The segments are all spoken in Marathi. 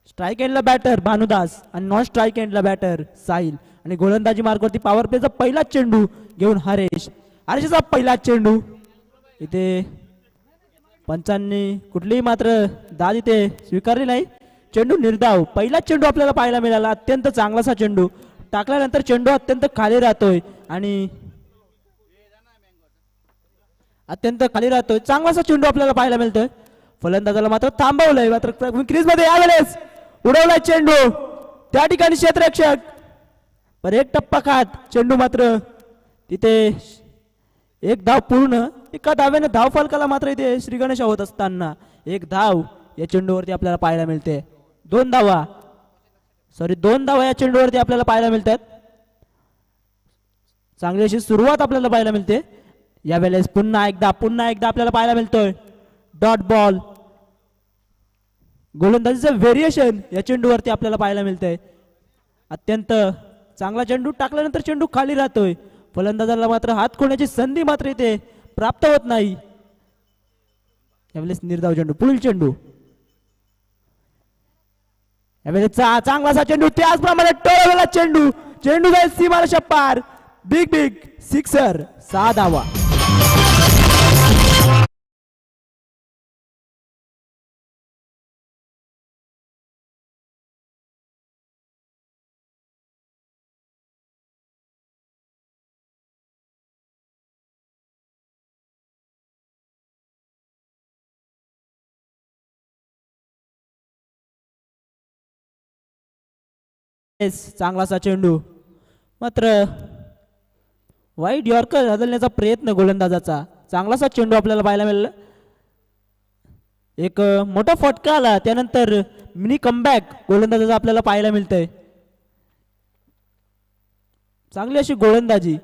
स्ट्राईक एंडला बॅटर भानुदास आणि नॉन स्ट्राईक एंडला बॅटर साहिल. आणि गोलंदाजी मार्गवरती पॉवर प्लेचा पहिला चेंडू घेऊन हरेश. हरेशचा पहिला चेंडू इथे पंचांनी कुठलीही मात्र दाद इथे स्वीकारली नाही. चेंडू निर्धाव. पहिला चेंडू आपल्याला पाहायला मिळाला. अत्यंत चांगलासा चेंडू टाकल्यानंतर चेंडू अत्यंत खाली राहतोय आणि अत्यंत खाली राहतोय. चांगलासा चेंडू आपल्याला पाहायला मिळतोय. फलंदाजाला मात्र थांबवलंय. मात्र क्रीज मध्ये यावेळेस उडवलाय चेंडू. त्या ठिकाणी क्षेत्ररक्षक पर एक टप्पा खात चेंडू मात्र तिथे एक धाव पूर्ण. एका धाव्याने धाव फलकाला मात्र इथे श्रीगणेश होत असताना एक धाव या चेंडूवरती आपल्याला पाहायला मिळते. दोन धावा या चेंडूवरती आपल्याला पाहायला मिळतात. चांगली अशी सुरुवात आपल्याला पाहायला मिळते. यावेळेस पुन्हा एकदा आपल्याला पाहायला मिळतोय डॉट बॉल. गोलंदाजीचं व्हेरिएशन या चेंडूवरती आपल्याला पाहायला मिळतंय. अत्यंत चांगला चेंडू टाकल्यानंतर चेंडू खाली राहतोय. फलंदाजाला मात्र हात खोण्याची संधी मात्र इथे प्राप्त होत नाही. यावेळेस निर्धाव चेंडू. पुढील चेंडू यावेळेस चांगलासा चेंडू. त्याचप्रमाणे टोळवलेला चेंडू. चेंडू जाईल सीमारेषा पार. Big sixer. 6 धावा. चांगलासा चेंडू मात्र वाईट यॉर्कर बदलण्याचा प्रयत्न गोलंदाजाचा. चांगलासा चेंडू आपल्याला पाहायला मिळाला. एक मोठा फटका आला त्यानंतर मिनी कमबॅक गोलंदाजाचा आपल्याला पाहायला मिळतंय. चांगली अशी गोलंदाजी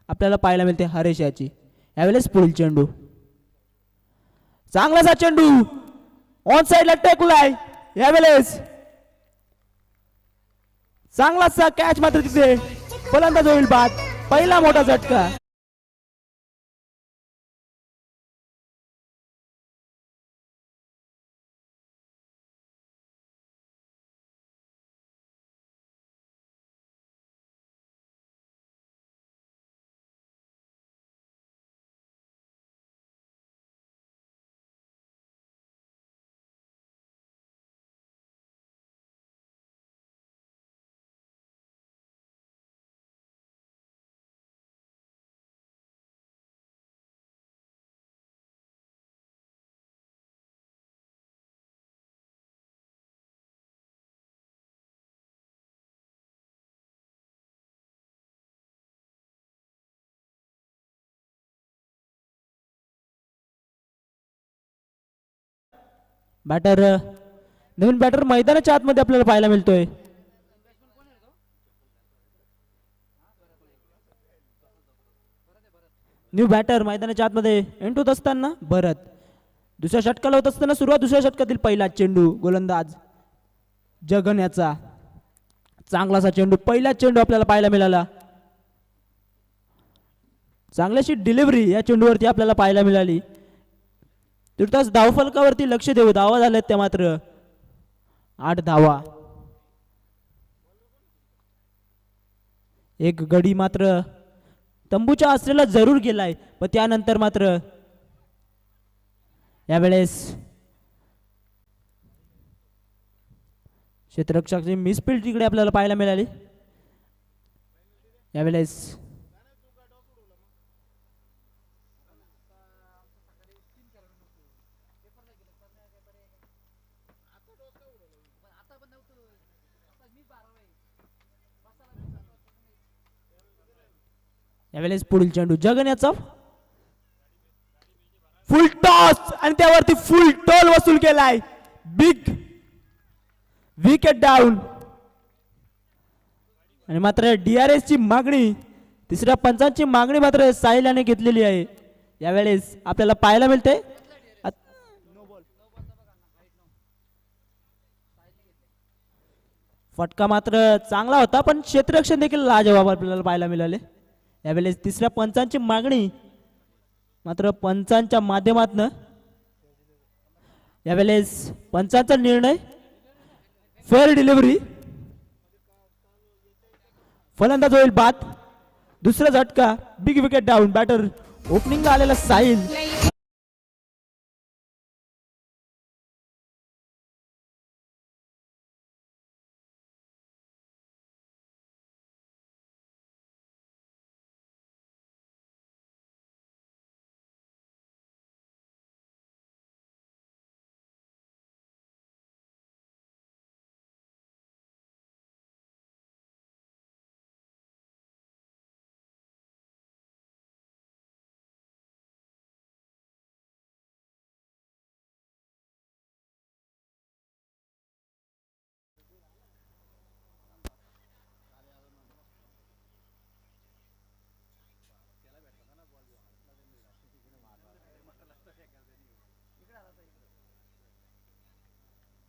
आपल्याला पाहायला मिळते हरेश याची. यावेळेस पुढील चेंडू. चांगलासा चेंडू ऑन साइडला टेकलाय. यावेळेस चांगलासा कॅच मात्र तिथे फलंदाज होईल बाद. पहिला मोठा झटका. बॅटर नवीन बॅटर मैदानाच्या आतमध्ये आपल्याला पाहायला मिळतोय. न्यू बॅटर मैदानाच्या आतमध्ये एंट होत असताना भरत. दुसऱ्या षटकाला होत असताना सुरुवात दुसऱ्या षटकातील पहिला चेंडू गोलंदाज जगन याचा. चांगलासा चेंडू. पहिला चेंडू आपल्याला पाहायला मिळाला. चांगल्याशी डिलिव्हरी या चेंडूवरती आपल्याला पाहायला मिळाली. तुर्तास धावफलकावरती लक्ष देऊ. धावा झाल्यात त्या मात्र 8 धावा. एक गडी मात्र तंबूच्या आश्रयाला जरूर गेलाय पण त्यानंतर मात्र यावेळेस क्षेत्ररक्षकाची मिसफील्ड तिकडे आपल्याला पाहायला मिळाली. यावेळेस यावेळेस पुढील चेंडू जगन याचा फुल टॉस आणि त्यावरती फुल टोल वसूल केलाय. Big wicket down. आणि मात्र DRS ची मागणी तिसऱ्या पंचांची मागणी मात्र साहिल याने घेतलेली आहे. यावेळेस आपल्याला पाहायला मिळते फटका मात्र चांगला होता पण क्षेत्ररक्षण देखील लाजवाब आपल्याला पाहायला मिळाले. यावेळेस तिसऱ्या पंचांची मागणी मात्र पंचांच्या माध्यमातून यावेळेस पंचांचा निर्णय फेअर डिलिव्हरी. फलंदाज होईल बाद. दुसरा झटका बिग विकेट डाऊन. बॅटर ओपनिंगला आलेला साहिल.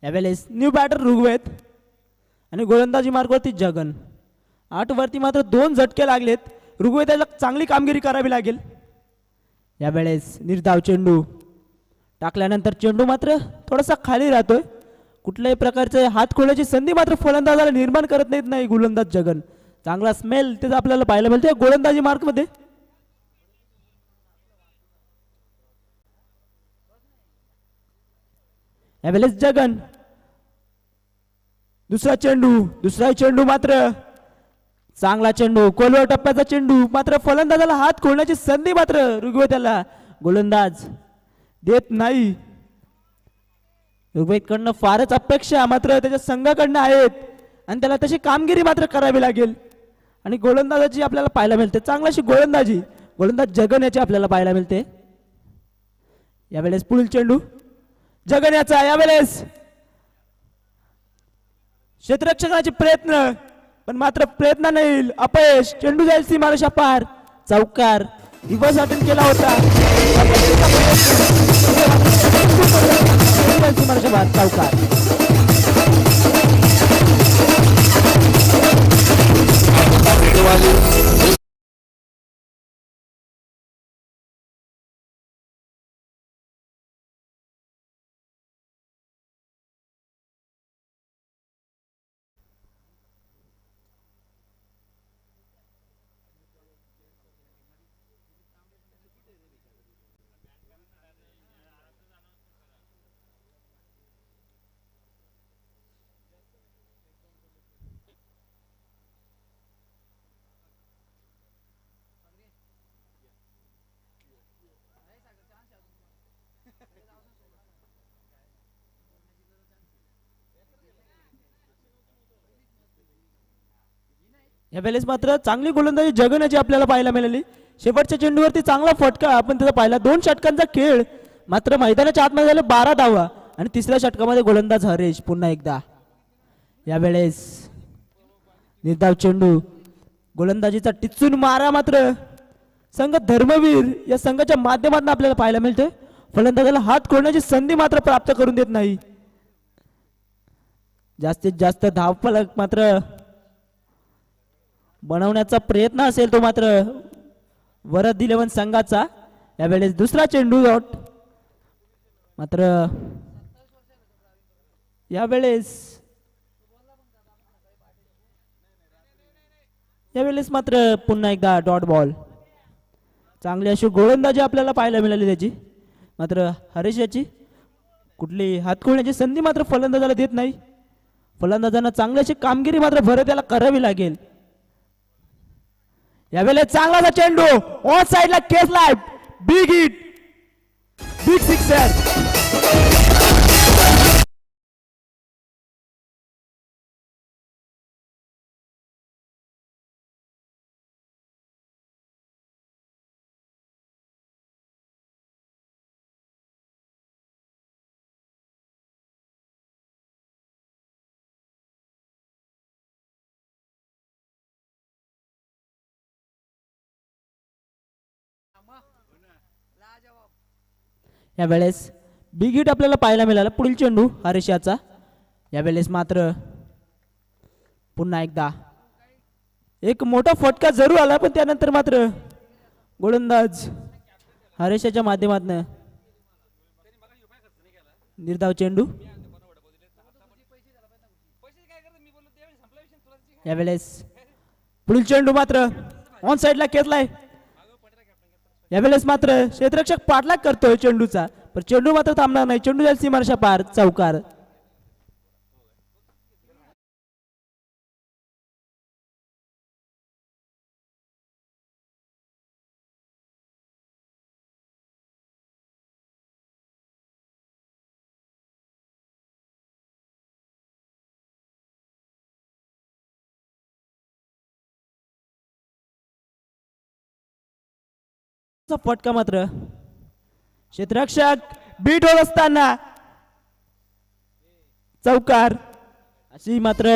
यावेळेस न्यू बॅटर ऋग्वेद आणि गोलंदाजी मार्गवरती जगन. 8 वरती मात्र 2 झटके लागलेत. ऋग्वेदाला चांगली कामगिरी करावी लागेल. यावेळेस निर्धाव चेंडू टाकल्यानंतर चेंडू मात्र थोडासा खाली राहतोय. कुठल्याही प्रकारचे हात खोलण्याची संधी मात्र फलंदाजाला निर्माण करत नाही गोलंदाज जगन. चांगला स्मेल ते आपल्याला पाहायला मिळतोय गोलंदाजी मार्कमध्ये. यावेळेस जगन दुसरा चेंडू मात्र चांगला चेंडू कोलवर टप्प्याचा चेंडू मात्र फलंदाजाला हात खोलण्याची संधी मात्र ऋग्वेदाला गोलंदाज देत नाही. ऋग्वेदकडनं फारच अपेक्षा मात्र त्याच्या संघाकडनं आहेत आणि त्याला तशी कामगिरी मात्र करावी लागेल. आणि गोलंदाजाची आपल्याला पाहायला मिळते चांगल्याशी गोलंदाज जगन याची आपल्याला पाहायला मिळते. यावेळेस पुढील चेंडू जगन याचा. यावेळेस क्षेत्ररक्षणाचे प्रयत्न पण मात्र प्रयत्न नाही अपयश. चेंडू जाईल सीमारेषा पार. चौकार दिवस अटेंड केला होता. सीमारेषा पार चौकार. यावेळेस मात्र चांगली गोलंदाजी जगनाची आपल्याला पाहायला मिळाली. शेवटच्या चेंडूवरती चांगला फटका आपण त्याचा पाहिला. 2 षटकांचा खेळ मात्र मैदानाच्या आतमध्ये झाले 12 धावा आणि तिसऱ्या षटकामध्ये गोलंदाज हरेश पुन्हा एकदा. यावेळेस निर्धाव चेंडू गोलंदाजीचा टिचून मारा मात्र संघ धर्मवीर या संघाच्या माध्यमातून आपल्याला पाहायला मिळते. फलंदाजाला हात खोलण्याची संधी मात्र प्राप्त करून देत नाही. जास्तीत जास्त धावफलक मात्र बनवण्याचा प्रयत्न असेल तो मात्र वरद इलेव्हन संघाचा. यावेळेस दुसरा चेंडू आउट मात्र यावेळेस मात्र पुन्हा एकदा डॉट बॉल. चांगली अशी गोलंदाजी आपल्याला पाहायला मिळाली त्याची मात्र हरेश याची कुठली हात खोलण्याची संधी मात्र फलंदाजाला देत नाही. फलंदाजांना चांगली अशी कामगिरी मात्र भरत याला करावी लागेल. यावेळेस चांगला चेंडू ऑन साइडला Kesla big hit big sixer. यावेळेस बिग हिट आपल्याला पाहायला मिळाला. पुढील चेंडू हरेश याचा. यावेळेस मात्र पुन्हा एकदा एक मोठा फटका जरूर आला, पण त्यानंतर मात्र गोलंदाज हरेशाच्या माध्यमातून निर्धाव चेंडू. यावेळेस पुढील चेंडू मात्र ऑन साइडला खेचलाय. यावेळेस मात्र क्षेत्ररक्षक पाठलाग करतोय चेंडूचा, पण चेंडू मात्र थांबणार नाही. चेंडू जाईल सीमारेषा पार, चौकार. फटका मात्र क्षेत्ररक्षक बीट होत असताना चौकार. अशी मात्र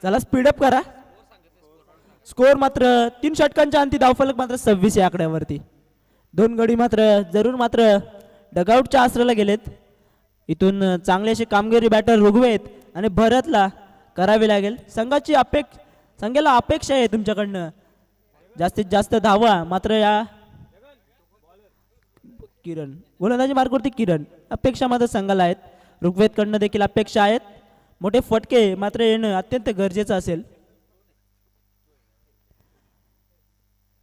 चला स्पीडअप करा. स्कोर मात्र 3 षटकांच्या अंती धावफलक मात्र 26 या आकड्यावरती. 2 गडी मात्र जरूर मात्र डगआउटच्या आसऱ्याला गेलेत. इथून चांगली अशी कामगिरी बॅटर ऋग्वेद आणि भरतला करावी लागेल. संघाला अपेक्षा आहे तुमच्याकडनं जास्तीत जास्त धावा. मात्र या किरण गोलंदाजी मार्गावरती किरण अपेक्षा मात्र संघाला आहेत. ऋग्वेदकडनं देखील अपेक्षा आहेत. मोठे फटके मात्र येणं अत्यंत गरजेचं असेल.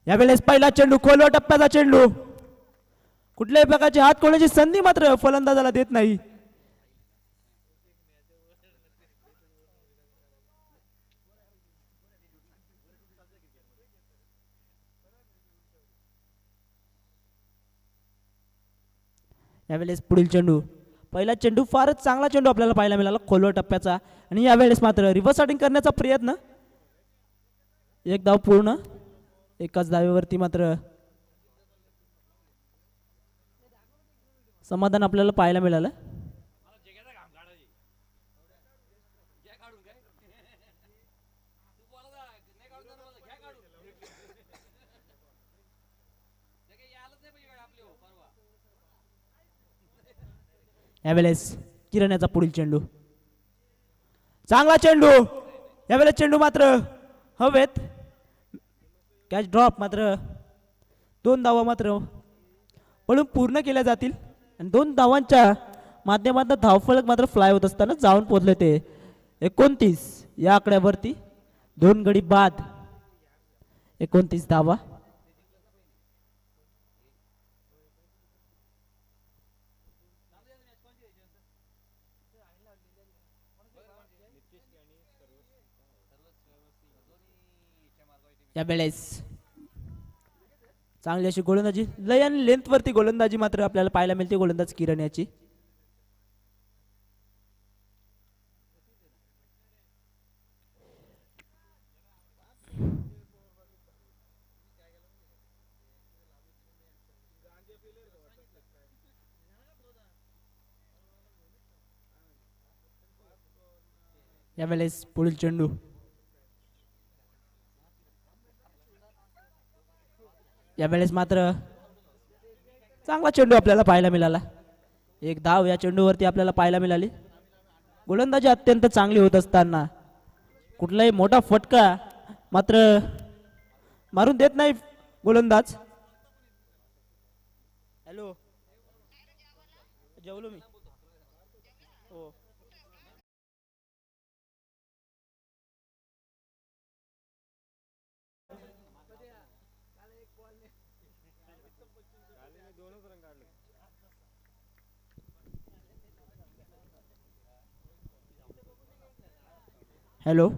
यावेळेस पहिला चेंडू खोलवा टप्प्याचा चेंडू. कुठल्याही प्रकारची हात कोणाची संधी मात्र फलंदाजाला देत नाही. यावेळेस पुढील चेंडू. पहिला चेंडू फारच चांगला चेंडू आपल्याला पाहायला मिळाला खोलवर टप्प्याचा. आणि यावेळेस मात्र रिव्हर्स स्टार्टिंग करण्याचा प्रयत्न. एक धाव पूर्ण. एकाच धावेवरती मात्र समाधान आपल्याला पाहायला मिळालं. यावेळेस किरण याचा पुढील चेंडू. चांगला चेंडू. यावेळेस चेंडू मात्र हवेत. Catch drop. मात्र 2 धावा मात्र पळून पूर्ण केल्या जातील. आणि 2 धावांच्या माध्यमातून धावफलक मात्र फ्लाय होत असताना जाऊन पोहोचले ते 29 या आकड्यावरती. 2 गडी बाद 29 धावा. यावेळेस चांगली अशी गोलंदाजी लय आणि लेंथ वरती गोलंदाजी मात्र आपल्याला पाहायला मिळते गोलंदाज किरण याची. यावेळेस पुढील चेंडू. यावेळेस मात्र चांगला चेंडू आपल्याला पाहायला मिळाला. 1 धाव या चेंडूवरती आपल्याला पाहायला मिळाली. गोलंदाजी अत्यंत चांगली होत असताना कुठलाही मोठा फटका मात्र मारून देत नाही गोलंदाज. हॅलो जेवलो मी. हो. हॅलो.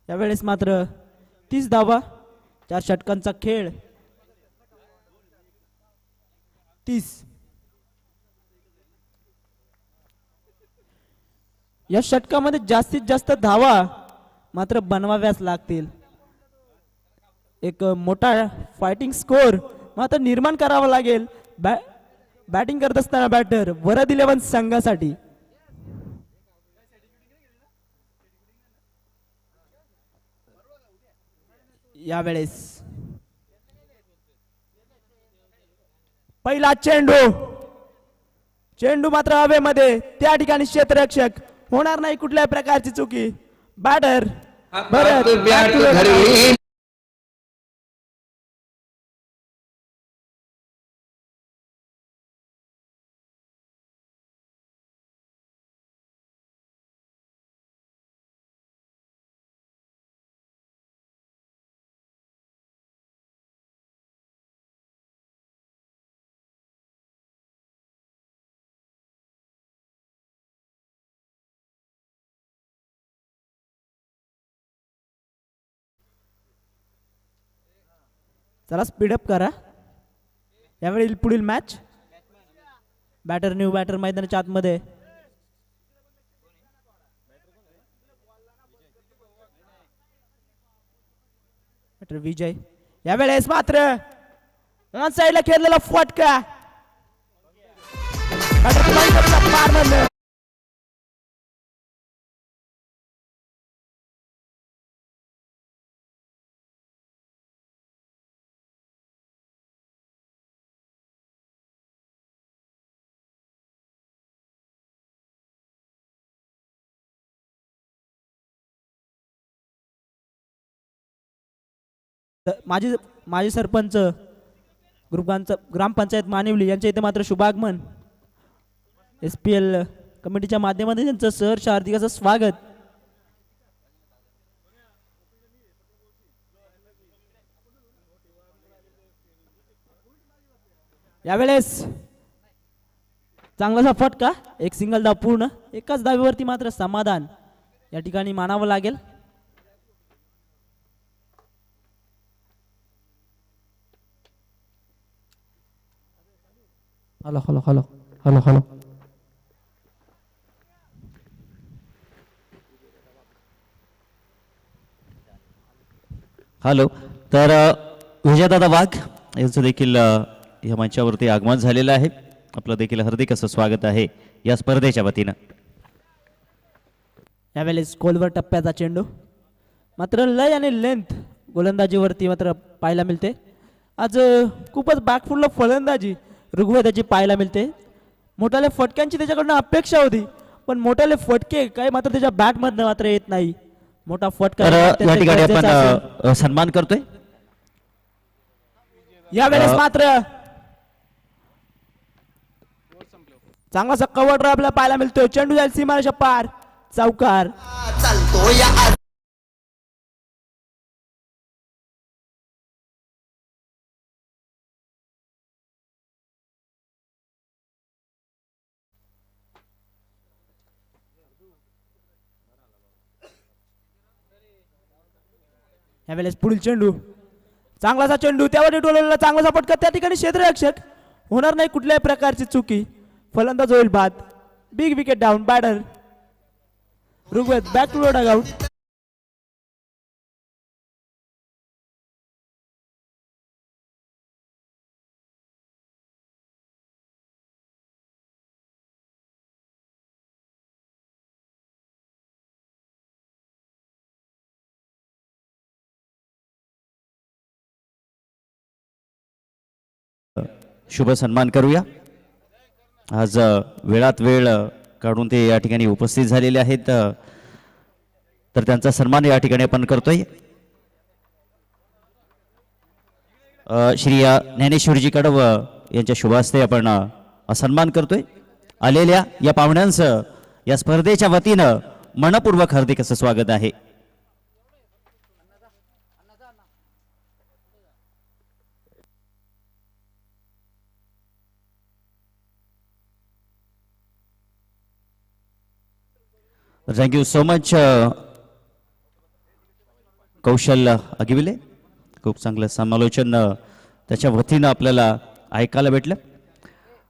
यावेळेस मात्र 30 धावा, 4 षटकांचा खेळ. 30. या षटकामध्ये जास्तीत जास्त धावा मात्र बनवाव्याच लागतील. एक मोठा फायटिंग स्कोर मात्र निर्माण करावा लागेल बॅटिंग करत असताना बॅटर वरद 11 संघासाठी. यावेळेस पहिला चेंडू मात्र हवेमध्ये, त्या ठिकाणी क्षेत्ररक्षक, होणार नाही कुठल्याही प्रकारची चुकी. बॅटर चला स्पीडअप करा. यावेळी पुढील मॅच. न्यू बॅटर मैदानाच्या आतमध्ये. बॅटर विजय. यावेळेस मात्र ऑन साइडला खेळलेला फटका. माजी सरपंच ग्रामपंचायत मानिवली यांच्या इथे मात्र शुभागमन. SPL कमिटीच्या माध्यमातून त्यांचं सहर्ष हार्दिक असं स्वागत. यावेळेस चांगलासा फटका, एक सिंगल धाव पूर्ण. एकाच धावेवरती मात्र समाधान या ठिकाणी मानावं लागेल. Hello hello hello hello hello. Hello. तर विजयदादा वाघ यांचं देखील या मंचावरती आगमन झालेलं आहे. आपलं देखील हार्दिक असं स्वागत आहे या स्पर्धेच्या वतीनं. यावेळेस खोलवर टप्प्याचा चेंडू मात्र लय आणि लेंथ गोलंदाजीवरती मात्र पाहायला मिळते. आज खूपच बॅकफुल फलंदाजी ऋग्वेदाची पाहायला मिळते. मोठ्याले फटक्यांची त्याच्याकडनं अपेक्षा होती, पण मोठ्याले फटके काय मात्र त्याच्या बॅट मधनं मात्र येत नाही. मोठा फटका या ठिकाणी आपण सन्मान करतोय. यावेळेस मात्र चांगलासा कव्हर ड्राइव्ह आपल्याला पाहायला मिळतोय. चेंडू जाईल सीमारेषा पार, चौकार. यावेळेस पुढील चेंडू, चांगलासा चेंडू, त्यावर टोलवलेला चांगलासा फटका. त्या ठिकाणी क्षेत्ररक्षक, होणार नाही कुठल्याही प्रकारची चुकी. फलंदाज होईल बाद. Big wicket down. Batter Rigved back to dugout. शुभ सन्मान करूया. आज वेळात वेळ काढून ते या ठिकाणी उपस्थित झालेले आहेत, तर त्यांचा सन्मान या ठिकाणी आपण करतोय. श्री ज्ञानेश्वरजी कडव यांच्या शुभ हस्ते आपण सन्मान करतोय. आलेल्या या पाहुण्यांचं या स्पर्धेच्या वतीनं मनपूर्वक हार्दिक असं स्वागत आहे. थँक्यू सो मच कौशल अगिविले. खूप चांगलं समालोचन त्याच्या वतीनं आपल्याला ऐकायला भेटलं.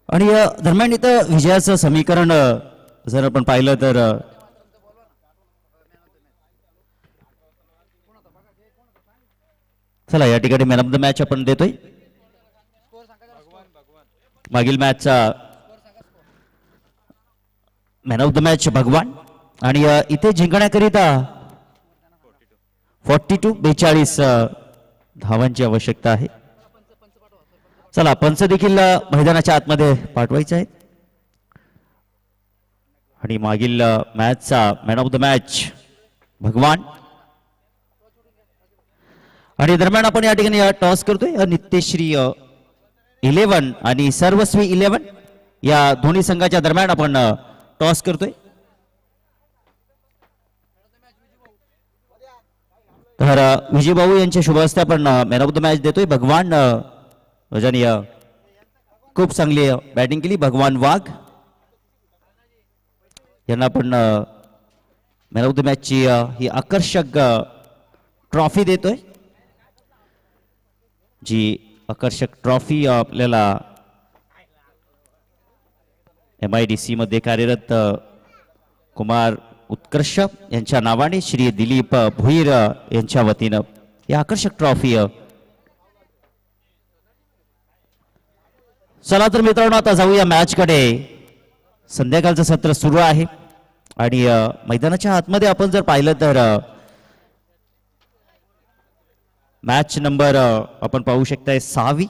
आणि दरम्यान इथं विजयाचं समीकरण जर आपण पाहिलं तर चला या ठिकाणी मॅन ऑफ द मॅच आपण देतोय. मागील मॅचचा मॅन ऑफ द मॅच भगवान. आणि इथे जिंकण्याकरिता 42 धावांची आवश्यकता आहे. चला पंच देखील मैदानाच्या आतमध्ये पाठवायचे आहेत. आणि मागील मॅचचा मॅन ऑफ द मॅच भगवान. आणि दरम्यान आपण या ठिकाणी टॉस करतोय. नित्यश्री 11 आणि सर्वस्वी 11 या दोन्ही संघाच्या दरम्यान आपण टॉस करतोय. तर विजयभाऊ यांच्या शुभ हस्ते आपण मॅन ऑफ द मॅच देतोय. भगवान ज्यांनी खूप चांगली बॅटिंग केली, भगवान वाघ यांना आपण मॅन ऑफ द मॅचची ही आकर्षक ट्रॉफी देतोय. जी आकर्षक ट्रॉफी आपल्याला MIDC मध्ये कार्यरत कुमार उत्कर्ष यांच्या नावाने श्री दिलीप भुईर यांच्या वतीनं ही आकर्षक ट्रॉफी. चला तर मित्रांनो आता जाऊया मॅच कडे. संध्याकाळचं सत्र सुरू आहे आणि मैदानाच्या आतमध्ये आपण जर पाहिलं तर मॅच नंबर आपण पाहू शकताय 6वी.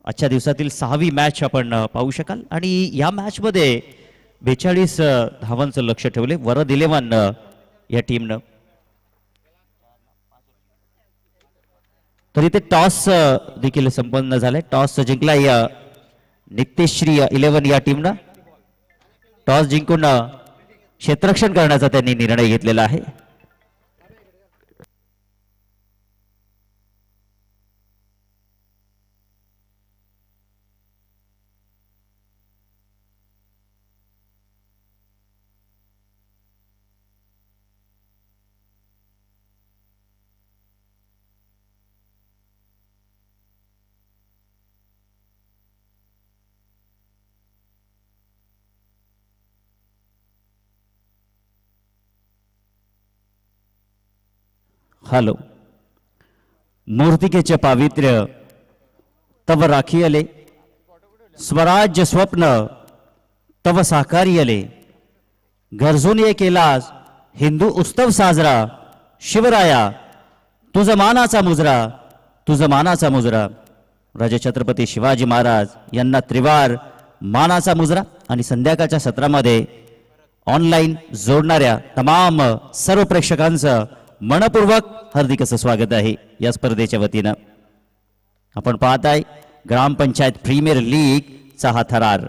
आजच्या दिवसातील 6वी मॅच आपण पाहू शकाल. आणि या मॅच मध्ये 42 धावांचं लक्ष ठेवले वरद 11 या टीमनं. तर इथे टॉस देखील संपन्न झालाय. टॉस जिंकला या नित्यश्री 11 या टीमनं. टॉस जिंकून क्षेत्ररक्षण करण्याचा त्यांनी निर्णय घेतलेला आहे. हॅलो. मूर्तिकेचे पावित्र्य तव राखी आले, स्वराज्य स्वप्न तव साकारी आले. गरजून ये केलास हिंदू उत्सव साजरा. शिवराया तुझ मानाचा मुजरा, तुझ मानाचा मुजरा. राजे छत्रपती शिवाजी महाराज यांना त्रिवार मानाचा मुजरा. आणि संध्याकाळच्या सत्रामध्ये ऑनलाईन जोडणाऱ्या तमाम सर्व प्रेक्षकांचं मनपूर्वक हार्दिक असं स्वागत आहे या स्पर्धेच्या वतीनं. आपण पाहताय ग्रामपंचायत प्रीमियर लीग चा हा थरार.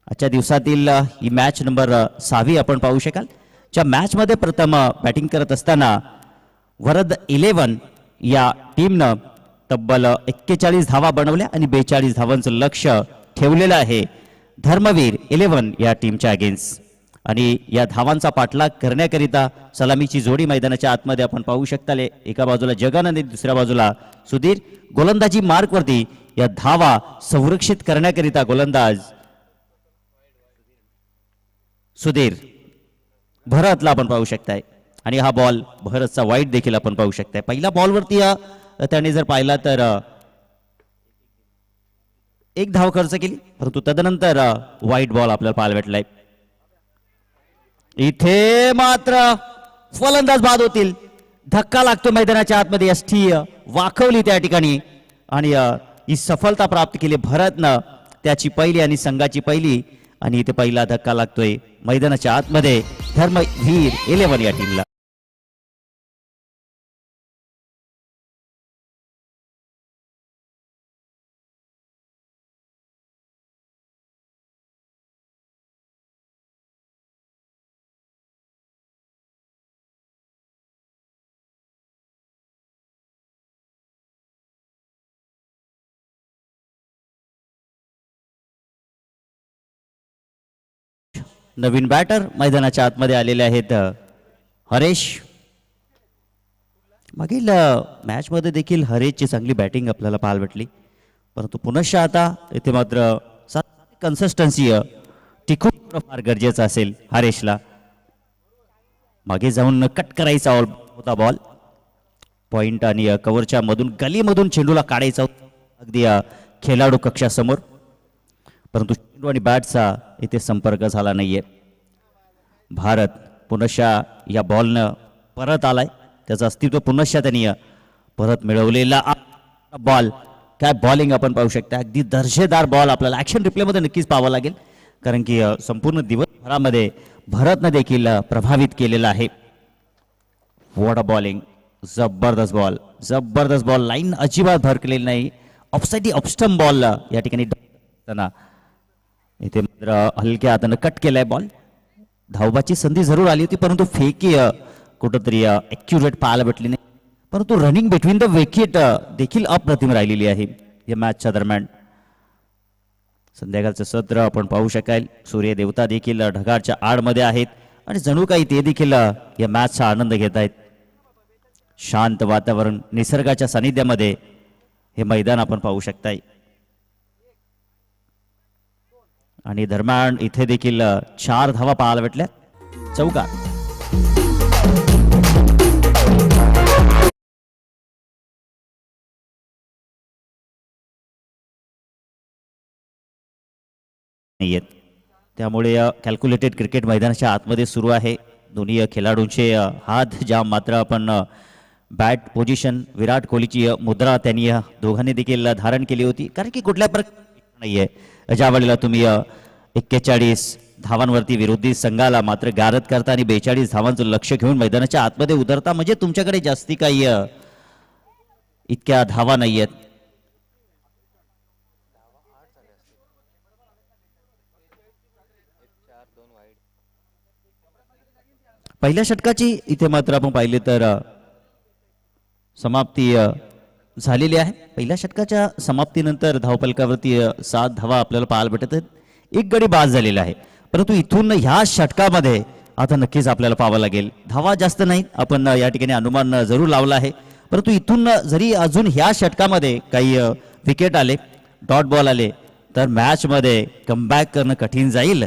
आजच्या दिवसातील ही मॅच नंबर 6वी आपण पाहू शकाल. ज्या मॅच मध्ये प्रथम बॅटिंग करत असताना वरद 11 या टीमनं तब्बल 41 धावा बनवल्या आणि 42 धावांचं लक्ष ठेवलेलं आहे धर्मवीर 11 या टीमच्या अगेन्स्ट. आणि या धावांचा पाठलाग करण्याकरिता सलामीची जोडी मैदानाच्या आतमध्ये आपण पाहू शकता. एका बाजूला जगन आणि दुसऱ्या बाजूला सुधीर. गोलंदाजी मार्कवरती या धावा संरक्षित करण्याकरिता गोलंदाज सुधीर. भरतला आपण पाहू शकताय. आणि हा बॉल भरतचा वाईट देखील आपण पाहू शकताय. पहिल्या बॉलवरती त्याने जर पाहिला तर एक धाव खर्च केली, परंतु तदनंतर वाईट बॉल आपल्याला पाहायला भेटलाय. इथे मात्र फलंदाज बाद होतील. धक्का लागतो मैदानाच्या आतमध्ये. एसटी वाकवली त्या ठिकाणी आणि ही सफलता प्राप्त केली भरतनं. त्याची पहिली आणि संघाची पहिली. आणि इथे पहिला धक्का लागतोय मैदानाच्या आतमध्ये धर्मवीर 11 या टीमला. नवीन बॅटर मैदानाच्या आतमध्ये आलेले आहेत हरेश. मागील मॅचमध्ये देखील हरेशची चांगली बॅटिंग आपल्याला पाहायला भेटली, परंतु पुनश्च आता इथे मात्र कन्सिस्टन्सी टिकून फार गरजेचं असेल हरेशला. मागे जाऊन कट करायचा होता बॉल, पॉइंट आणि कव्हरच्या मधून गलीमधून चेंडूला काढायचा होता अगदी खेळाडू कक्षासमोर, परंतु चेंडू आणि बॅटचा इथे संपर्क झाला नाहीये. भारत पुनश्च या बॉलनं परत आलाय, त्याचं अस्तित्व पुनश्च त्यांनी परत मिळवलेला बॉल. काय बॉलिंग आपण पाहू शकता, अगदी दर्जेदार बॉल आपल्याला ॲक्शन रिप्लेमध्ये नक्कीच पाहावं लागेल, कारण की संपूर्ण दिवसभरामध्ये भारतनं देखील प्रभावित केलेलं आहे. वॉट अ बॉलिंग, जबरदस्त बॉल, जबरदस्त बॉल. लाईन अजिबात भरकलेली नाही, ऑफसाईड ऑफस्टम बॉल या ठिकाणी इथे मात्र हलक्या हातानं कट केलाय बॉल. धावबाची संधी जरूर आली होती, परंतु फेकी कुठंतरी ॲक्युरेट पाहायला भेटली नाही, परंतु रनिंग बिटवीन द विकेट देखील अप्रतिम राहिलेली आहे या मॅचच्या दरम्यान. संध्याकाळचं सत्र आपण पाहू शकाल, सूर्य देवता देखील ढगाच्या आडमध्ये आहेत आणि जणू काही ते देखील या मॅचचा आनंद घेत आहेत. शांत वातावरण, निसर्गाच्या सानिध्यामध्ये हे मैदान आपण पाहू शकताय. आणि दरम्यान इथे देखील 4 धावा पाहायला भेटल्या चौकात. त्यामुळे कॅल्क्युलेटेड क्रिकेट मैदानाच्या आतमध्ये सुरू आहे. दोन्ही खेळाडूंचे हात जाम, मात्र आपण बॅट पोझिशन, विराट कोहलीची मुद्रा त्यांनी दोघांनी देखील धारण केली होती, कारण की कुठल्या प्रकारे नाहीये ज्या वेळेला तुम्ही 41 धावांवरती विरोधी संघाला मात्र गारद करता आणि 42 धावांचं लक्ष घेऊन मैदानाच्या आतमध्ये उतरता, म्हणजे तुमच्याकडे जास्ती काही इतक्या धावा नाहीयेत. पहिल्या षटकाची इथे मात्र आपण पाहिले तर समाप्ती झालेली आहे. पहिल्या षटकाच्या समाप्तीनंतर धावफलकावरती 7 धावा आपल्याला पाहायला भेटत आहेत, 1 गडी बाद झालेला आहे. परंतु इथून ह्या षटकामध्ये आता नक्कीच आपल्याला पाहावं लागेल, धावा जास्त नाहीत, आपण या ठिकाणी अनुमान जरूर लावला आहे, परंतु इथून जरी अजून ह्या षटकामध्ये काही विकेट आले, डॉट बॉल आले, तर मॅच मध्ये कमबॅक करणं कठीण जाईल.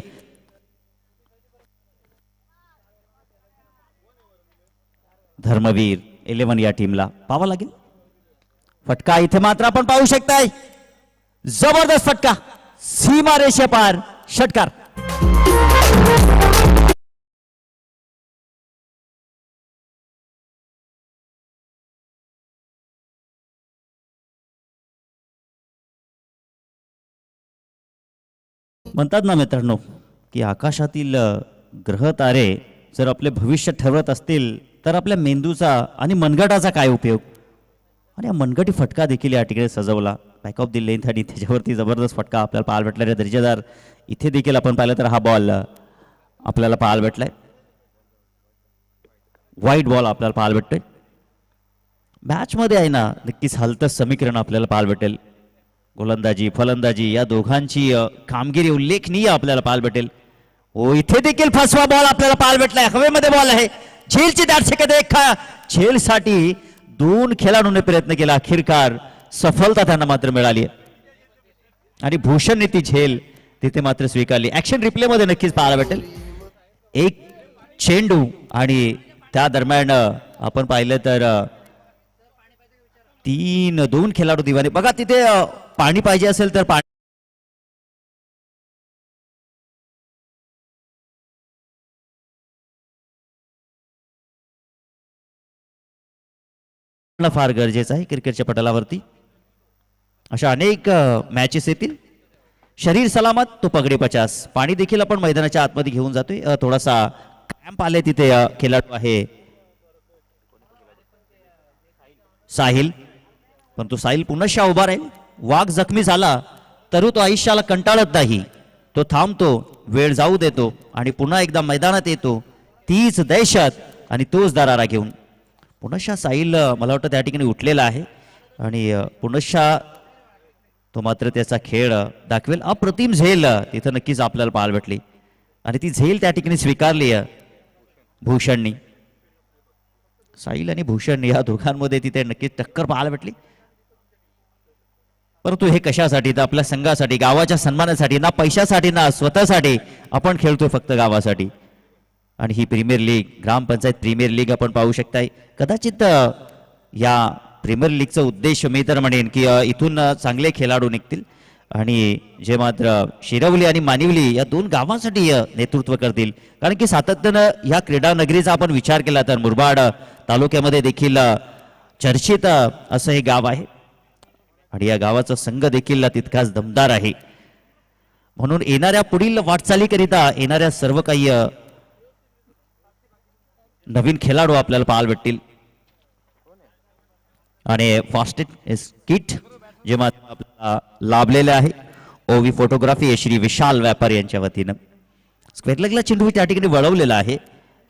धर्मवीर 11 या टीमला पाहावं लागेल. फटका इथे मात्र आपण पाहू शकताय, जबरदस्त फटका, सीमा रेषे पार षटकार. म्हणतात ना मित्रांनो की आकाशातील ग्रह तारे जर आपले भविष्य ठरवत असतील तर आपल्या मेंदूचा आणि मनगटाचा काय उपयोग. आणि हा मनगटी फटका देखील या ठिकाणी सजवला, बॅक ऑफ द लेंथ, आणि त्याच्यावरती जबरदस्त फटका आपल्याला पाहायला भेटला. दर्जेदार इथे देखील आपण पाहिलं तर हा बॉल आपल्याला पाहायला भेटलाय, व्हाईट बॉल आपल्याला पाहायला भेटतोय. मॅच मध्ये आहे ना नक्कीच हलतं समीकरण आपल्याला पाहायला भेटेल. गोलंदाजी फलंदाजी या दोघांची कामगिरी उल्लेखनीय आपल्याला पाहायला भेटेल. ओ इथे देखील फसवा बॉल आपल्याला पाहायला भेटलाय, हवेमध्ये बॉल आहे, झेलची दाट सेकंद एक, झेलसाठी 2 खेळाडूंनी प्रयत्न केला, अखेरकार सफलता त्यांना मात्र मिळाली आणि भूषणने ती झेल तिथे मात्र स्वीकारली. ऍक्शन रिप्ले मध्ये नक्कीच पाहायला भेटेल, एक चेंडू आणि त्या दरम्यान आपण पाहिलं तर 2 खेळाडू दिवाने. बघा तिथे पाणी पाहिजे असेल तर पाणी फार गरजेचं आहे क्रिकेटच्या पटलावरती. अशा अनेक मॅचेस येतील. शरीर सलामत तो पगडी 50. पाणी देखील आपण मैदानाच्या आतमध्ये घेऊन जातोय. थोडासा क्रॅम्प आले तिथे खेळाडू आहे साहिल, पण तो साहिल पुनश्च उभा राहील. वाघ जखमी झाला तरी तो आयुष्याला कंटाळत नाही, तो थांबतो, वेळ जाऊ देतो आणि पुन्हा एकदा मैदानात येतो, तीच दहशत आणि तोच दरारा घेऊन. पुनश्च साहिल मला वाटतं त्या ठिकाणी उठलेला आहे आणि पुनश्च तो मात्र त्याचा खेळ दाखवेल. अप्रतिम झेल तिथं नक्कीच आपल्याला पाहायला भेटली. आणि ती झेल त्या ठिकाणी स्वीकारली भूषणनी. साहिल आणि भूषण या दोघांमध्ये तिथे नक्कीच टक्कर पाहायला भेटली. परंतु हे कशासाठी? तर आपल्या संघासाठी, गावाच्या सन्मानासाठी, ना पैशासाठी ना स्वतःसाठी. आपण खेळतोय फक्त गावासाठी. आणि ही प्रीमियर लीग, ग्रामपंचायत प्रीमियर लीग आपण पाहू शकताय. कदाचित या प्रीमियर लीगचा उद्देश मी तर म्हणेन की इथून चांगले खेळाडू निघतील आणि जे मात्र शिरवली आणि मानिवली या दोन गावांसाठी नेतृत्व करतील. कारण की सातत्यानं या क्रीडा नगरीचा आपण विचार केला तर मुरबाड तालुक्यामध्ये देखील चर्चित असं हे गाव आहे आणि या गावाचा संघ देखील तितकाच दमदार आहे. म्हणून येणाऱ्या पुढील वाटचालीकरिता येणाऱ्या सर्व काही नवीन खेळाडू आपल्याला पाहायला भेटतील. आणि फास्टेस्ट किट जे मात्र आपल्याला लाभलेले आहे ओवी फोटोग्राफी श्री विशाल व्यापार यांच्या वतीनं. स्क्वेअर लेगला चेंडू त्या ठिकाणी वळवलेला आहे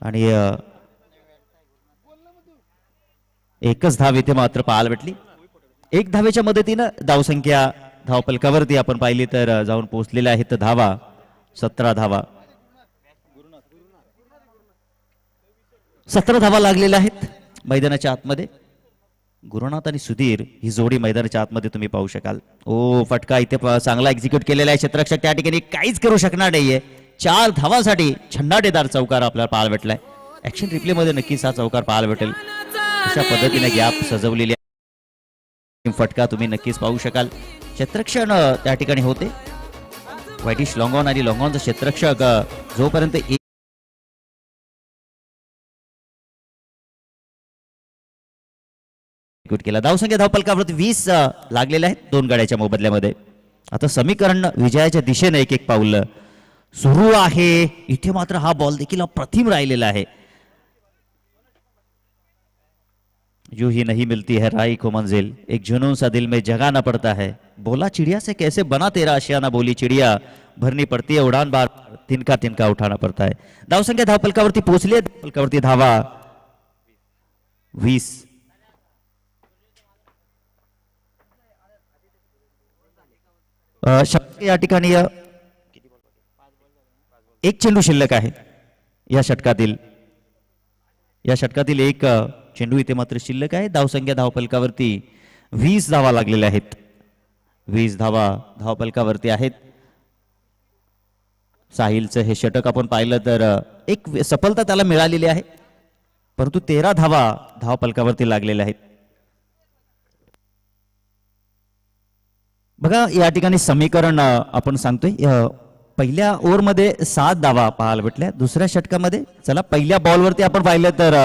आणि एकच धाव इथे मात्र पाहायला भेटली. एक धावेच्या मदतीनं धावसंख्या धावपलकावरती आपण पाहिली तर जाऊन पोहोचलेल्या आहेत धावा 17 धावा. 17 धावा लागलेल्या आहेत मैदानाच्या आतमध्ये. गुरुनाथ आणि सुधीर ही जोडी मैदानाच्या आतमध्ये तुम्ही पाहू शकाल. ओ फटका इथे चांगला एक्झिक्यूट केलेला आहे. क्षेत्ररक्षक त्या ठिकाणी काहीच करू शकणार नाहीये. 4 धावासाठी छन्नाटेदार चौकार आपल्याला पाहायला भेटलाय. ऍक्शन रिप्ले मध्ये नक्कीच हा चौकार पाहायला भेटेल. अशा पद्धतीने गॅप सजवलेली फटका तुम्ही नक्कीच पाहू शकाल. क्षेत्ररक्षण त्या ठिकाणी होते व्हाईटिश लॉंगॉन आणि लॉंगॉनचा क्षेत्ररक्षक जोपर्यंत केला. धावसंख्या धावपलकावरती 20 लागलेले आहेत दोन गड्याच्या मोबदल्यामध्ये. आता समीकरण विजयाच्या दिशेने एक एक पाऊल सुरू आहे. इथे मात्र हा बॉल देखील अप्रतिम राहिलेला आहे. यूं ही नहीं मिलती है राई को मंजिल, एक जुनून सा दिल में जगाना पड़ता है. बोला चिड़िया से कैसे बना तेरा आशियाना, बोली चिड़िया भरनी पड़ती है उड़ान बार तिनका तिनका उठाना पड़ता है. धावसंख्या धावपलकावरती पोहोचली. धावपलकावरती धावा 20. या ठिकाणी एक चेंडू शिल्लक आहे. या षटकातील एक चेंडू इथे मात्र शिल्लक आहे. धावसंख्या धावपलकावरती 20 धावा लागलेल्या आहेत. 20 धावा धावपलकावरती आहेत. साहिलचं हे षटक आपण पाहिलं तर एक सफलता त्याला मिळालेली आहे परंतु 13 धावा धावपलकावरती लागलेल्या आहेत. बघा या ठिकाणी समीकरण आपण सांगतोय. पहिल्या ओव्हरमध्ये 7 धावा पाहायला भेटल्या. दुसऱ्या षटकामध्ये चला पहिल्या बॉलवरती आपण पाहिलं तर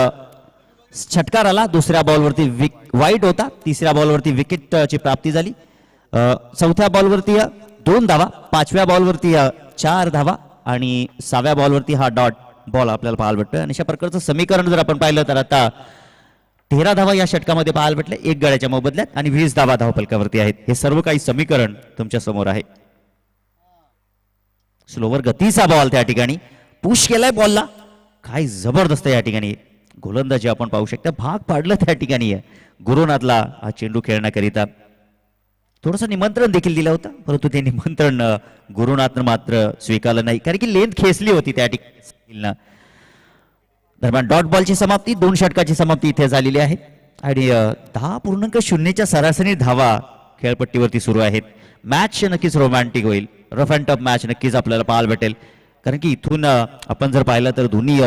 षटकार आला. दुसऱ्या बॉलवरती वाईट होता. तिसऱ्या बॉलवरती विकेटची प्राप्ती झाली. चौथ्या बॉलवरती 2 धावा. 5व्या बॉलवरती 4 धावा आणि 6व्या बॉलवरती हा डॉट बॉल आपल्याला पाहायला भेटतोय. आणि अशा प्रकारचं समीकरण जर आपण पाहिलं तर आता 13 धावा या षटकामध्ये पाहायला भेटले एक गड्याच्या मोबदल्यात आणि 20 धावा धावपलकावरती आहेत. हे सर्व काही समीकरण तुमच्या समोर आहे. स्लोवर गतीचा बॉल त्या ठिकाणी पुश केलाय बॉलला. काय जबरदस्त या ठिकाणी गोलंदाजी आपण पाहू शकता. भाग पाडलं त्या ठिकाणी गुरुनाथला हा चेंडू खेळण्याकरिता. थोडंसं निमंत्रण देखील दिलं होतं परंतु ते निमंत्रण गुरुनाथनं मात्र स्वीकारलं नाही कारण की लेंथ खेचली होती त्या ठिकाणी. दरम्यान डॉट बॉलची समाप्ती 2 षटकाची समाप्ती इथे झालेली आहे आणि 10.0 सरासरी धावा खेळपट्टीवरती सुरू आहेत. मॅच नक्कीच रोमॅन्टिक होईल. रफ अँड टफ मॅच नक्कीच आपल्याला पाहायला भेटेल कारण की इथून आपण जर पाहिलं तर दोन्ही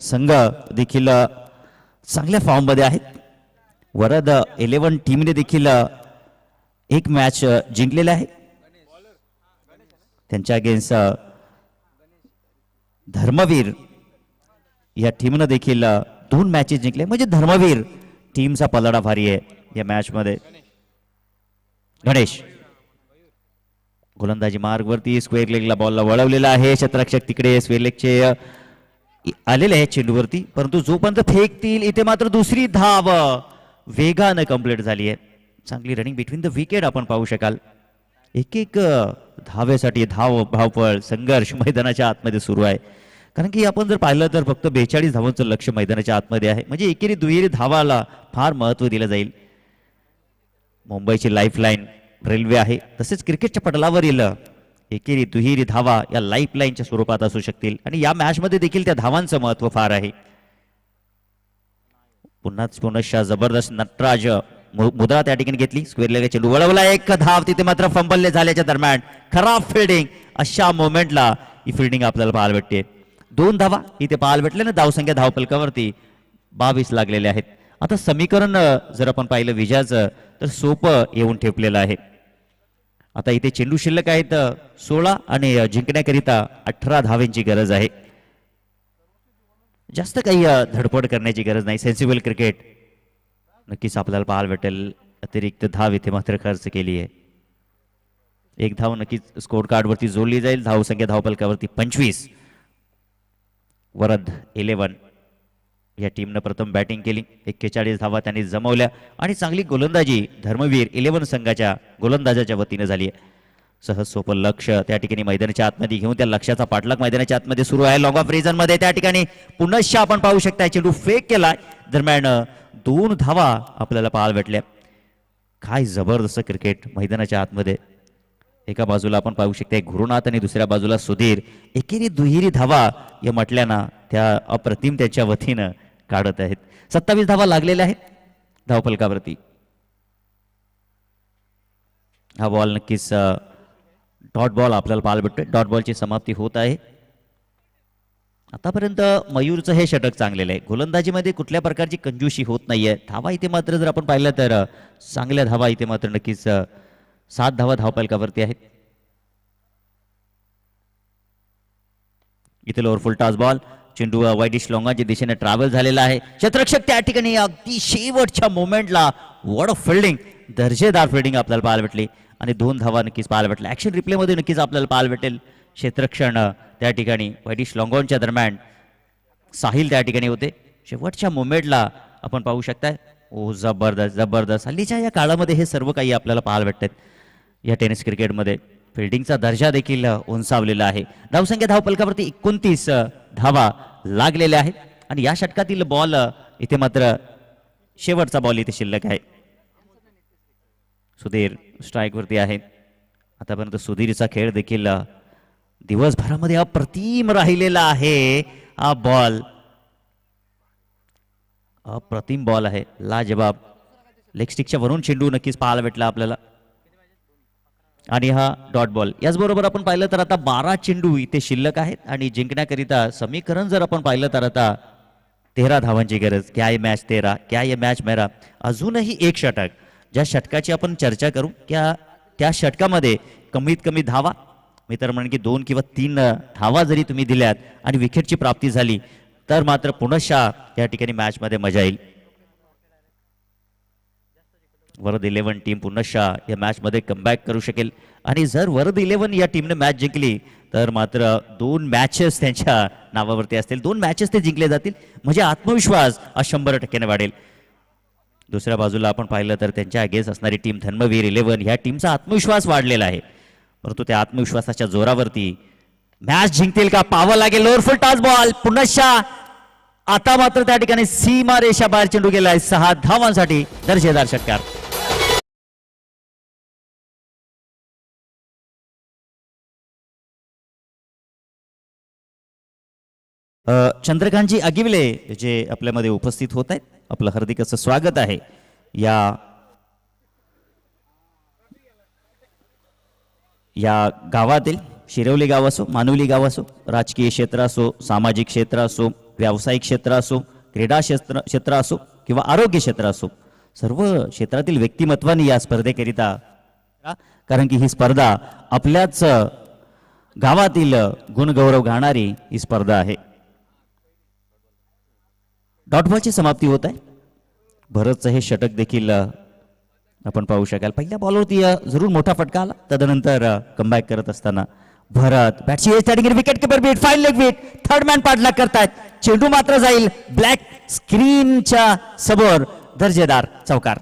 संघ देखील चांगल्या फॉर्म मध्ये आहेत. वरद 11 टीमने देखील एक मॅच जिंकलेला आहे. त्यांच्या अगेन्स्ट धर्मवीर या टीमनं देखील 2 मॅचेस जिंकले. म्हणजे धर्मवीर टीमचा पलडा भारी आहे या मॅच मध्ये. गणेश गोलंदाजी मार्गवरती स्क्वेअर लेगला बॉलला वळवलेला आहे. क्षेत्ररक्षक तिकडे स्क्वेअर लेगचे आलेले आहेत चेंडूवरती परंतु जोपर्यंत फेकतील इथे मात्र दुसरी धाव वेगानं कंप्लीट झाली आहे. चांगली रनिंग बिटवीन द विकेट आपण पाहू शकाल. एक एक धावेसाठी धावपळ संघर्ष मैदानाच्या आतमध्ये सुरू आहे कारण की आपण जर पाहिलं तर फक्त 42 धावांचं लक्ष मैदानाच्या आतमध्ये आहे. म्हणजे एकेरी दुहेरी धावाला फार महत्व दिलं जाईल. मुंबईची लाईफलाईन रेल्वे आहे तसेच क्रिकेटच्या पटलावरील एकेरी दुहेरी धावा या लाईफ लाईनच्या स्वरूपात असू शकतील आणि या मॅचमध्ये देखील त्या धावांचं महत्व फार आहे. पुन्हा जबरदस्त नटराज मुद्रा त्या ठिकाणी घेतली. स्क्वेअर लेग चेंडू वळवला, एक धाव. तिथे मात्र फंबल झाल्याच्या दरम्यान खराब फिल्डिंग. अशा मोमेंटला ही फिल्डिंग आपल्याला पाहायला भेटते. 2 धावा इथे पाहायला भेटले ना. धावसंख्या धावपलकावरती 22 लागलेले आहेत. आता समीकरण जर आपण पाहिलं विजयाचं तर सोपं येऊन ठेपलेलं आहे. आता इथे चेंडू शिल्लक आहेत 16 आणि जिंकण्याकरिता 18 धावांची गरज आहे. जास्त काही धडपड करण्याची गरज नाही. सेन्सिबल क्रिकेट नक्कीच आपल्याला पाहायला भेटेल. अतिरिक्त धाव इथे मात्र खर्च केली आहे. 1 धाव नक्कीच स्कोर कार्डवरती जोडली जाईल. धावसंख्या धावपलकावरती 25. वरद 11 या टीमनं प्रथम बॅटिंग केली. 41 धावा त्यांनी जमवल्या आणि चांगली गोलंदाजी धर्मवीर 11 संघाच्या गोलंदाजाच्या वतीनं झाली आहे. सहज सोपं लक्ष त्या ठिकाणी मैदानाच्या आतमध्ये घेऊन त्या लक्ष्याचा पाठलाग मैदानाच्या आतमध्ये सुरू आहे. लॉंग ऑफ रिजन मध्ये त्या ठिकाणी पुनश्च आपण पाहू शकता चेंडू फेक केलाय. दरम्यान 2 धावा आपल्याला पाहायला भेटल्या. काय जबरदस्त क्रिकेट मैदानाच्या आतमध्ये. एका बाजूला आपण पाहू शकता गुरुनाथ आणि दुसऱ्या बाजूला सुधीर एकेरी दुहेरी धावा या म्हटल्याना त्या अप्रतिम त्याच्या वतीनं काढत आहेत. 27 धावा लागलेल्या आहेत धावफलकावरती. हा बॉल नक्कीच डॉट बॉल आपल्याला पाहायला भेटतोय. डॉट बॉलची समाप्ती होत आहे. आतापर्यंत मयूरचं हे षटक चांगलेलं आहे. गोलंदाजीमध्ये कुठल्या प्रकारची कंजूशी होत नाहीये. धावा इथे मात्र जर आपण पाहिलं तर चांगल्या धावा इथे मात्र नक्कीच 7 धावा धावफलकावरती आहेत. इथे लोअर फुल टॉस बॉल. चेंडू वाईडिश लॉंगाच्या दिशेने ट्रॅव्हल झालेला आहे. क्षेत्ररक्षक त्या ठिकाणी अगदी शेवटच्या मोमेंटला वॉट ऑफ फिल्डिंग. दर्जेदार फिल्डिंग आपल्याला पाहायला भेटली आणि 2 धावा नक्कीच पाहायला भेटल्या. ऍक्शन रिप्ले मध्ये नक्कीच आपल्याला पाहायला भेटेल. क्षेत्ररक्षण त्या ठिकाणी वाईडिश लॉंगॉनच्या दरम्यान साहिल त्या ठिकाणी होते. शेवटच्या मोमेंटला आपण पाहू शकताय. ओ जबरदस्त जबरदस्त. हल्लीच्या या काळामध्ये हे सर्व काही आपल्याला पाहायला भेटतात. या टेनिस क्रिकेटमध्ये फिल्डिंगचा दर्जा देखील उंचावलेला आहे. धावसंख्या धावपलकावरती 29 धावा लागलेल्या आहेत आणि या षटकातील बॉल इथे मात्र शेवटचा बॉल इथे शिल्लक आहे. सुधीर स्ट्राईक वरती आहे. आतापर्यंत सुधीरचा खेळ देखील दिवसभरामध्ये अप्रतिम राहिलेला आहे. हा बॉल अप्रतिम बॉल आहे. लाजबाब. लेग स्टिकच्या वरून चेंडू नक्कीच पाहायला भेटला आपल्याला आणि हा डॉट बॉल. याचबरोबर आपण पाहिलं तर आता 12 चेंडू इथे शिल्लक आहेत आणि जिंकण्याकरिता समीकरण जर आपण पाहिलं तर आता 13 धावांची गरज. क्या ये मॅच तेरा, क्या ये मॅच मेरा. अजूनही एक षटक. ज्या षटकाची आपण चर्चा करू त्या षटकामध्ये कमीत कमी धावा मी तर म्हणेन की 2 किंवा 3 धावा जरी तुम्ही दिल्यात आणि विकेटची प्राप्ती झाली तर मात्र पुनश्च या ठिकाणी मॅच मध्ये मजा येईल. वरद 11 टीम पुनश्च या मॅच मध्ये कमबॅक करू शकेल आणि जर वरद 11 या टीमने मॅच जिंकली तर मात्र 2 मॅचेस त्यांच्या नावावरती असतील. 2 मॅचेस ते जिंकले जातील म्हणजे आत्मविश्वास हा 100% वाढेल. दुसऱ्या बाजूला आपण पाहिलं तर त्यांच्या अगेन्स्ट असणारी टीम धर्मवीर 11 ह्या टीमचा आत्मविश्वास वाढलेला आहे. परंतु त्या आत्मविश्वासाच्या जोरावरती मॅच जिंकतील का पाहावं लागेल. लोअर फुल टॉस बॉल पुनश्च. आता मात्र त्या ठिकाणी सीमा रेषा बाहेर चेंडू गेलाय. 6 धावांसाठी दर्जेदार षटकार. चंद्रकांतजी अगिवले जे आपल्यामध्ये उपस्थित होत आहेत. आपलं हार्दिक असं स्वागत आहे. या गावातील शिरवली गाव असो, मानुली गाव असो, राजकीय क्षेत्र असो, सामाजिक क्षेत्र असो, व्यावसायिक क्षेत्र असो, क्रीडा क्षेत्र असो किंवा आरोग्य क्षेत्र असो, सर्व क्षेत्रातील व्यक्तिमत्वांनी या स्पर्धेकरिता, कारण की ही स्पर्धा आपल्याच गावातील गुणगौरव गाणारी ही स्पर्धा आहे. डॉट बॉलची समाप्ती होत आहे. भरतचं हे षटक देखील आपण पाहू शकाल. पहिल्या बॉलवरती जरूर मोठा फटका आला. तदनंतर कमबॅक करत असताना भरत बॅटची एज त्या ठिकाणी wicket keeper beat, fine leg beat, third man पाठलाग करतायत. चेंडू मात्र जाईल ब्लॅक स्क्रीनच्या समोर. दर्जेदार चौकार.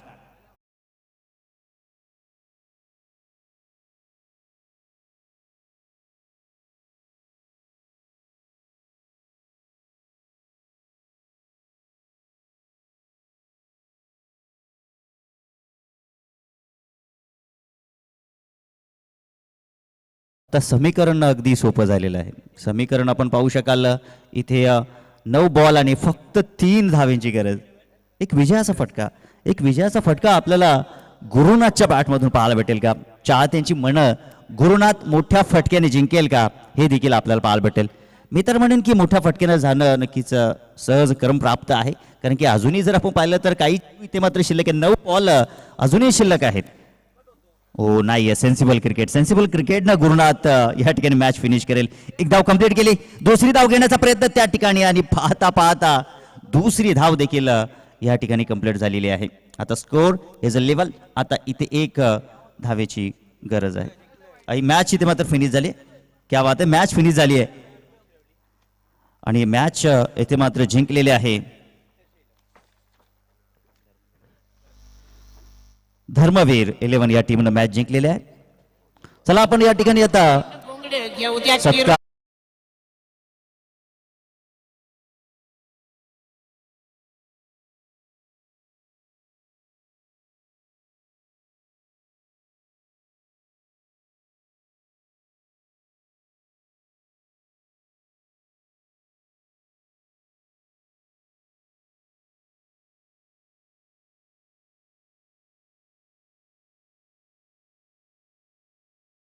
आता समीकरण अगदी सोपं झालेलं आहे. समीकरण आपण पाहू शकाल इथे 9 बॉल आणि फक्त 3 धावेंची गरज. एक विजयाचा फटका आपल्याला गुरुनाथच्या बॅटमधून पाहायला भेटेल का? चाहत्यांची मनं गुरुनाथ मोठ्या फटक्याने जिंकेल का हे देखील आपल्याला पाहायला भेटेल. मी तर म्हणेन की मोठ्या फटक्यानं जाणं नक्कीच सहज क्रम प्राप्त आहे, कारण की अजूनही जर आपण पाहिलं तर काही इथे मात्र शिल्लक आहे. 9 बॉल अजूनही शिल्लक आहेत. हो नाही, सेन्सिबल क्रिकेटनं गुरुनाथ या ठिकाणी मॅच फिनिश करेल. एक धाव कंप्लीट केली, दुसरी धाव घेण्याचा प्रयत्न त्या ठिकाणी आणि पाहता पाहता दुसरी धाव देखील या ठिकाणी कंप्लीट झालेली आहे. आता स्कोर इज अ लेवल. आता इथे 1 धावेची गरज आहे आणि मॅच इथे मात्र फिनिश झाली. क्या बात आहे, मॅच फिनिश झाली आहे आणि मॅच इथे मात्र जिंकलेले आहे धर्मवीर 11 या टीमनं मॅच जिंकलेली आहे. चला आपण या ठिकाणी आता घेऊ द्या सत्कार